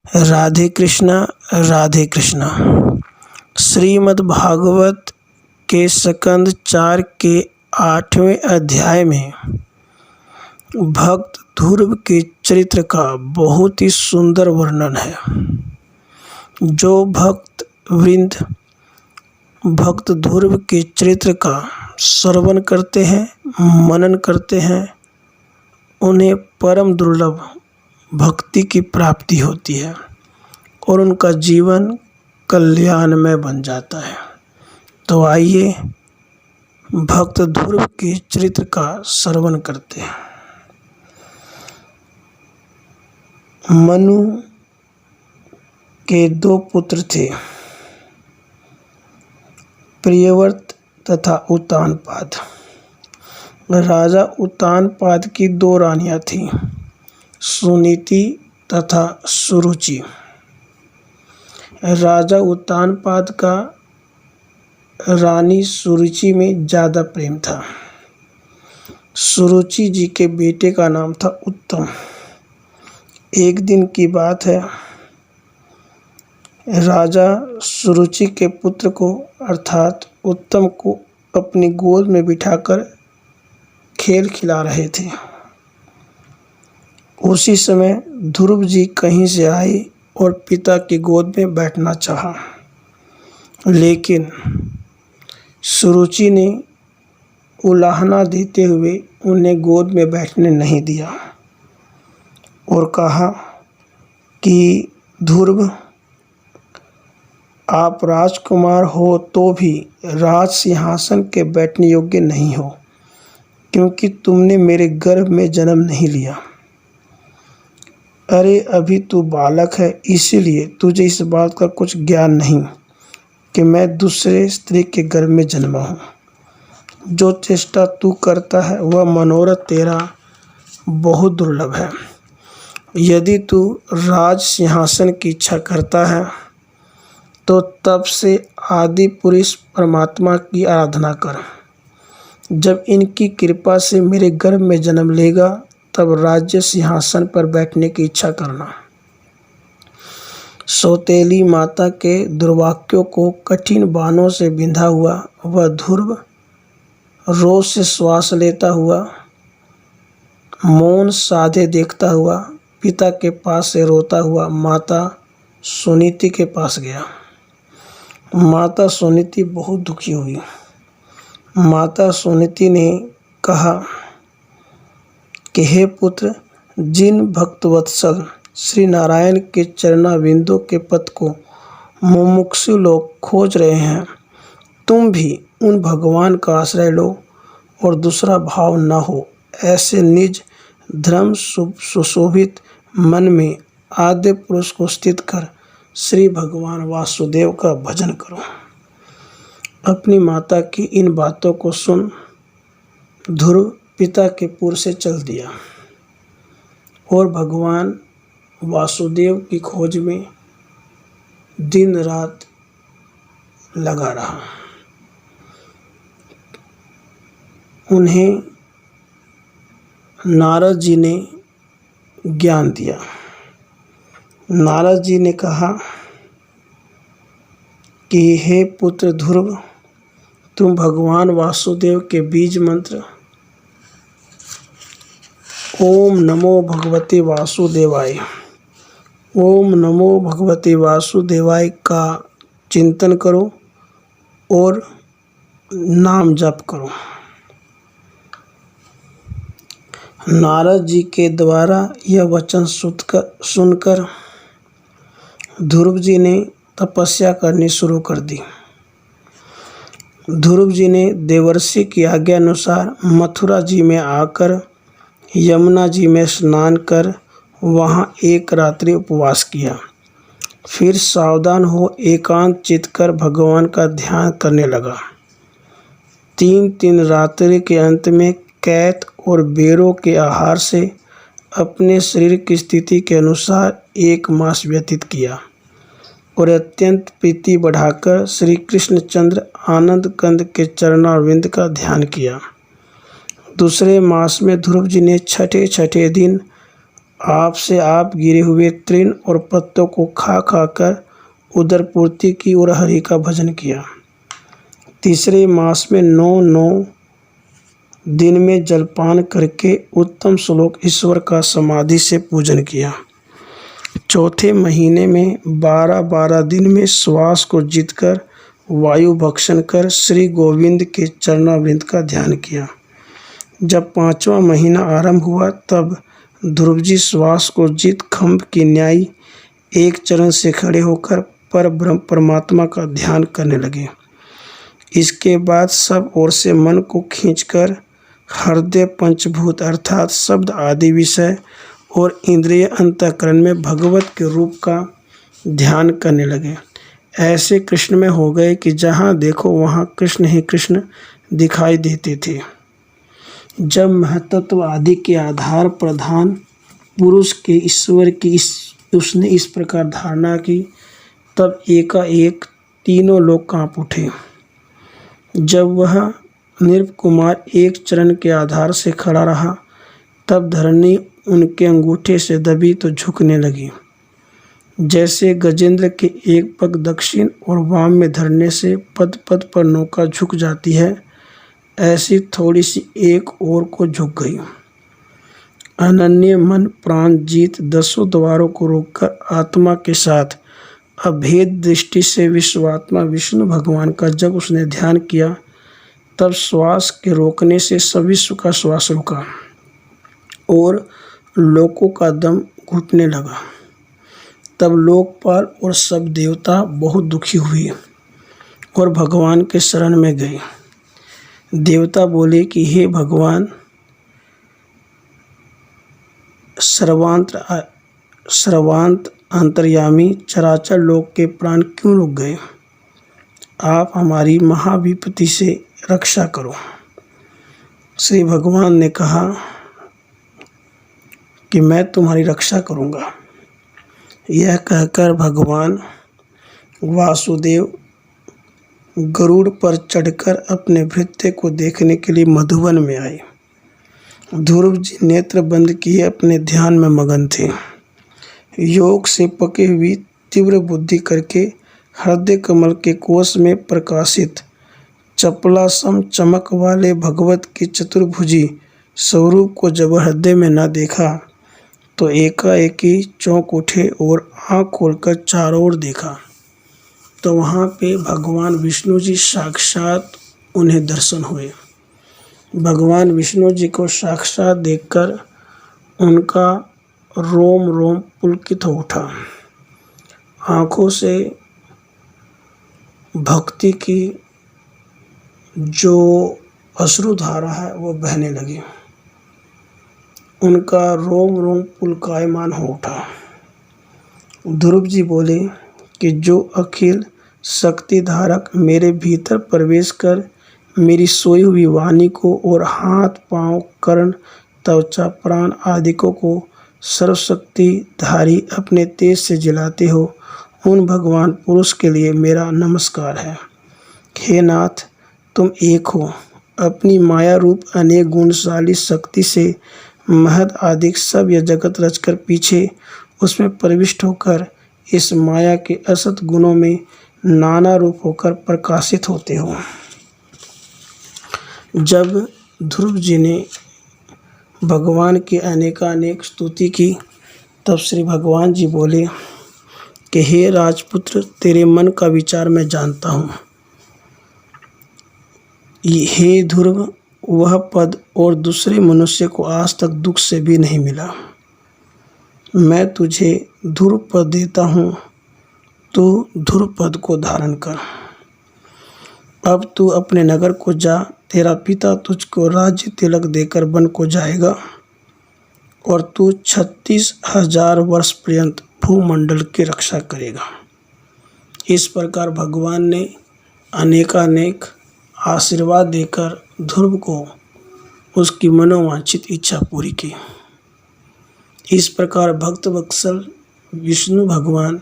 राधे कृष्णा राधे कृष्णा। श्रीमद् भागवत के स्कंद 4 के 8वें अध्याय में भक्त ध्रुव के चरित्र का बहुत ही सुंदर वर्णन है। जो भक्त वृंद भक्त ध्रुव के चरित्र का श्रवण करते हैं, मनन करते हैं, उन्हें परम दुर्लभ भक्ति की प्राप्ति होती है और उनका जीवन कल्याणमय बन जाता है। तो आइए भक्त ध्रुव के चरित्र का श्रवण करते हैं। मनु के 2 पुत्र थे, प्रियव्रत तथा उत्तानपाद। राजा उत्तानपाद की 2 रानियां थीं, सुनीति तथा सुरुचि। राजा उत्तानपाद का रानी सुरुचि में ज़्यादा प्रेम था। सुरुचि जी के बेटे का नाम था उत्तम। एक दिन की बात है, राजा सुरुचि के पुत्र को अर्थात उत्तम को अपनी गोद में बिठाकर खेल खिला रहे थे। उसी समय ध्रुव जी कहीं से आए और पिता की गोद में बैठना चाहा, लेकिन सुरुचि ने उलाहना देते हुए उन्हें गोद में बैठने नहीं दिया और कहा कि ध्रुव, आप राजकुमार हो तो भी राज सिंहासन के बैठने योग्य नहीं हो, क्योंकि तुमने मेरे गर्भ में जन्म नहीं लिया। अरे अभी तू बालक है, इसीलिए तुझे इस बात का कुछ ज्ञान नहीं कि मैं दूसरे स्त्री के गर्भ में जन्मा हूँ। जो चेष्टा तू करता है वह मनोरथ तेरा बहुत दुर्लभ है। यदि तू राज सिंहासन की इच्छा करता है तो तब से आदि पुरुष परमात्मा की आराधना कर। जब इनकी कृपा से मेरे गर्भ में जन्म लेगा तब राज्य सिंहासन पर बैठने की इच्छा करना। सौतेली माता के दुर्वाक्यों को कठिन बाणों से बिंधा हुआ वह ध्रुव रोज से श्वास लेता हुआ, मौन साधे देखता हुआ पिता के पास से रोता हुआ माता सुनीति के पास गया। माता सुनीति बहुत दुखी हुई। माता सुनीति ने कहा कि हे पुत्र, जिन भक्तवत्सल श्री नारायण के चरणाविंदों के पद को मुमुक्षु लोग खोज रहे हैं, तुम भी उन भगवान का आश्रय लो और दूसरा भाव न हो। ऐसे निज धर्म सुशोभित मन में आद्य पुरुष को स्थित कर श्री भगवान वासुदेव का भजन करो। अपनी माता की इन बातों को सुन ध्रुव पिता के पुर से चल दिया और भगवान वासुदेव की खोज में दिन रात लगा रहा। उन्हें नारद जी ने ज्ञान दिया। नारद जी ने कहा कि हे पुत्र ध्रुव, तुम भगवान वासुदेव के बीज मंत्र ओम नमो भगवते वासुदेवाय, ओम नमो भगवते वासुदेवाय का चिंतन करो और नाम जप करो। नारद जी के द्वारा यह वचन सुनकर ध्रुव जी ने तपस्या करनी शुरू कर दी। ध्रुव जी ने देवर्षि की आज्ञा अनुसार मथुरा जी में आकर यमुना जी में स्नान कर वहाँ एक रात्रि उपवास किया। फिर सावधान हो एकांत चित कर भगवान का ध्यान करने लगा। 3 रात्रि के अंत में कैत और बेरों के आहार से अपने शरीर की स्थिति के अनुसार 1 मास व्यतीत किया और अत्यंत प्रीति बढ़ाकर श्री कृष्णचंद्र आनंद कंद के चरणारविंद का ध्यान किया। दूसरे मास में ध्रुव जी ने छठे दिन आपसे आप गिरे हुए तृण और पत्तों को खा खा कर उदर पूर्ति की और हरि का भजन किया। तीसरे मास में 9 दिन में जलपान करके उत्तम श्लोक ईश्वर का समाधि से पूजन किया। चौथे महीने में 12 दिन में श्वास को जीतकर वायु भक्षण कर श्री गोविंद के चरणावृंद का ध्यान किया। जब 5वां महीना आरंभ हुआ तब ध्रुव जी श्वास को जीत खम्भ की न्यायी एक चरण से खड़े होकर पर ब्रह्म परमात्मा का ध्यान करने लगे। इसके बाद सब ओर से मन को खींचकर हृदय पंचभूत अर्थात शब्द आदि विषय और इंद्रिय अंतःकरण में भगवत के रूप का ध्यान करने लगे। ऐसे कृष्ण में हो गए कि जहाँ देखो वहाँ कृष्ण ही कृष्ण दिखाई देते थे। जब महतत्व आदि के आधार प्रधान पुरुष के ईश्वर की उसने इस प्रकार धारणा की तब एकाएक तीनों लोग कांप उठे। जब वह नृप कुमार एक चरण के आधार से खड़ा रहा तब धरणी उनके अंगूठे से दबी तो झुकने लगी। जैसे गजेंद्र के एक पग दक्षिण और वाम में धरने से पद पद पर नौका झुक जाती है, ऐसी थोड़ी सी एक ओर को झुक गई। अनन्य मन प्राण जीत 10 द्वारों को रोककर आत्मा के साथ अभेद दृष्टि से विश्वात्मा विष्णु भगवान का जब उसने ध्यान किया तब श्वास के रोकने से सब विश्व का श्वास रुका और लोकों का दम घुटने लगा। तब लोकपाल और सब देवता बहुत दुखी हुए और भगवान के शरण में गए। देवता बोले कि हे भगवान, सर्वांत अंतर्यामी चराचर लोक के प्राण क्यों रुक गए? आप हमारी महाविपत्ति से रक्षा करो। श्री भगवान ने कहा कि मैं तुम्हारी रक्षा करूंगा। यह कहकर भगवान वासुदेव गरुड़ पर चढ़कर अपने भृत्य को देखने के लिए मधुवन में आए। ध्रुव जी नेत्र बंद किए अपने ध्यान में मगन थे। योग से पके हुई तीव्र बुद्धि करके हृदय कमल के कोष में प्रकाशित चपला सम चमक वाले भगवत की चतुर्भुजी स्वरूप को जब हृदय में न देखा तो एकाएक ही चौंक उठे और आँख खोलकर चारों ओर देखा तो वहाँ पे भगवान विष्णु जी साक्षात उन्हें दर्शन हुए। भगवान विष्णु जी को साक्षात देखकर उनका रोम रोम पुलकित हो उठा। आँखों से भक्ति की जो अश्रुधारा है वो बहने लगी। उनका रोम रोम पुलकायमान हो उठा। ध्रुव जी बोले कि जो अखिल शक्ति धारक मेरे भीतर प्रवेश कर मेरी सोई हुई वाणी को और हाथ पांव कर्ण त्वचा प्राण आदिकों को सर्वशक्ति धारी अपने तेज से जलाते हो, उन भगवान पुरुष के लिए मेरा नमस्कार है। हे नाथ, तुम एक हो। अपनी माया रूप अनेक गुणशाली शक्ति से महद आदिक सब यह जगत रचकर पीछे उसमें प्रविष्ट होकर इस माया के असत गुणों में नाना रूप होकर प्रकाशित होते हो। जब ध्रुव जी ने भगवान की अनेकानेक स्तुति की तब श्री भगवान जी बोले कि हे राजपुत्र, तेरे मन का विचार मैं जानता हूँ। हे ध्रुव, वह पद और दूसरे मनुष्य को आज तक दुख से भी नहीं मिला। मैं तुझे ध्रुव पद देता हूँ, तू ध्रुव पद को धारण कर। अब तू अपने नगर को जा, तेरा पिता तुझको राज्य तिलक देकर वन को जाएगा और तू 36,000 वर्ष पर्यंत भूमंडल की रक्षा करेगा। इस प्रकार भगवान ने अनेकानेक आशीर्वाद देकर ध्रुव को उसकी मनोवांछित इच्छा पूरी की। इस प्रकार भक्त वत्सल विष्णु भगवान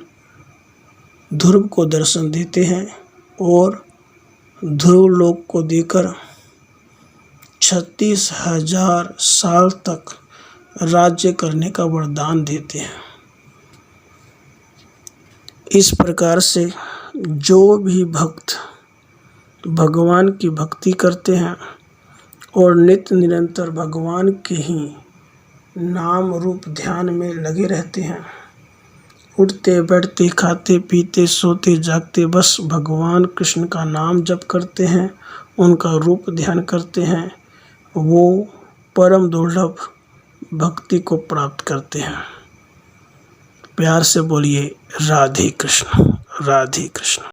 ध्रुव को दर्शन देते हैं और ध्रुव लोक को देकर 36,000 साल तक राज्य करने का वरदान देते हैं। इस प्रकार से जो भी भक्त भगवान की भक्ति करते हैं और नित्य निरंतर भगवान के ही नाम रूप ध्यान में लगे रहते हैं, उठते बैठते खाते पीते सोते जागते बस भगवान कृष्ण का नाम जप करते हैं, उनका रूप ध्यान करते हैं, वो परम दुर्लभ भक्ति को प्राप्त करते हैं। प्यार से बोलिए राधे कृष्ण, राधे कृष्ण।